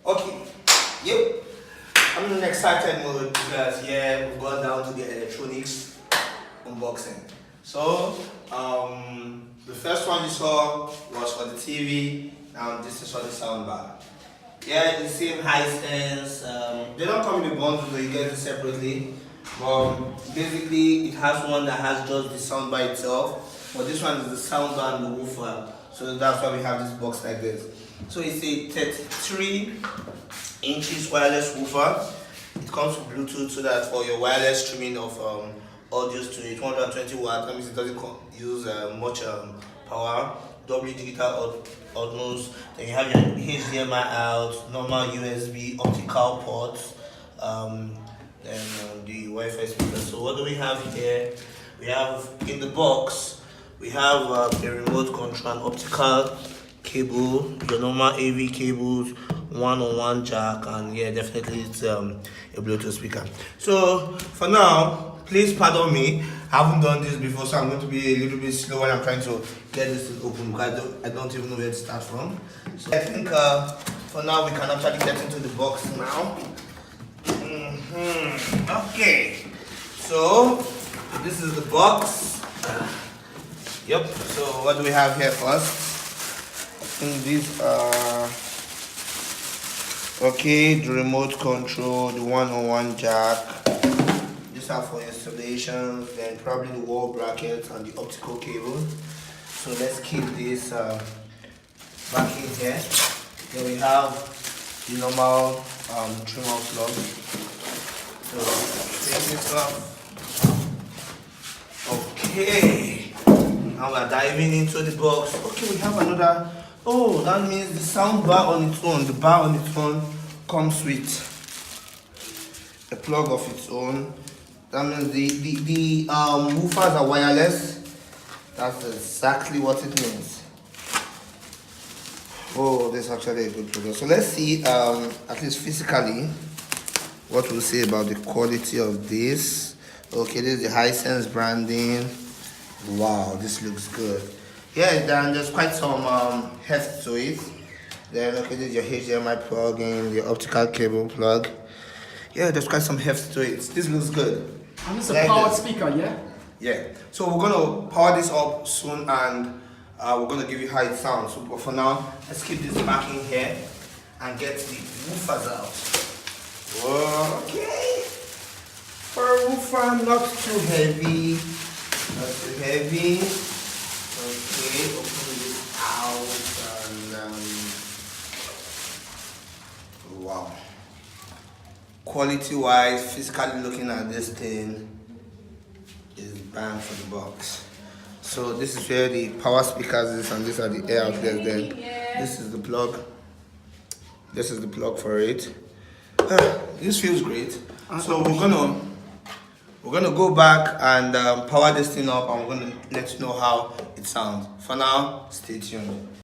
Okay, yep. I'm in an excited mood because we've gone down to the electronics unboxing. So the first one you saw was for the TV. Now this is for the soundbar. Yeah, the same Hiesense. They don't come in the bundle, so you get it separately. Basically, it has one that has just the soundbar itself, but this one is the soundbar and the woofer. So that's why we have this box like this. So it's a 33 inches wireless woofer. It comes with Bluetooth, so that for your wireless streaming of audios to it, 120 watt. That means it doesn't use much power. Double digital audios. Then you have your HDMI out, normal USB, optical ports, then the Wi-Fi speaker. So what do we have here? We have in the box, we have a remote control, an optical cable, your normal AV cables, one-on-one jack, and yeah, definitely it's a Bluetooth speaker. So for now, please pardon me, I haven't done this before, so I'm going to be a little bit slow when I'm trying to get this thing open because I don't even know where to start from. So I think for now we can actually get into the box now. Okay, so this is the box. Yep, so what do we have here first? I think these are okay, the remote control, the one-on-one jack. These are for installations, then probably the wall brackets and the optical cable. So let's keep this back in here. Then we have the normal trimmer plug. So take this off. Okay, now we're diving into the box. Okay, we have another. Oh, that means the sound bar on its own, the bar on its own comes with a plug of its own. That means the woofers are wireless. That's exactly what it means. Oh, this is actually a good product. So let's see, at least physically, what we'll say about the quality of this. Okay, this is the Hiesense branding. Wow, this looks good. Yeah, then there's quite some heft to it. Then okay, this is your HDMI plug in, the optical cable plug. Yeah, there's quite some heft to it. This looks good. And it's a powered speaker, yeah? Yeah. So we're gonna power this up soon, and we're gonna give you how it sounds. So, but for now, let's keep this back in here and get the woofers out. Okay. For a woofer, not too heavy. Not too heavy. Okay, open this out and wow. Quality wise, physically looking at this thing is bang for the box. So this is where the power speakers is, and these are the air outlets. Then this is the plug. This is the plug for it. This feels great. So we're gonna go back and power this thing up, and we're gonna let you know how it sounds. For now, stay tuned.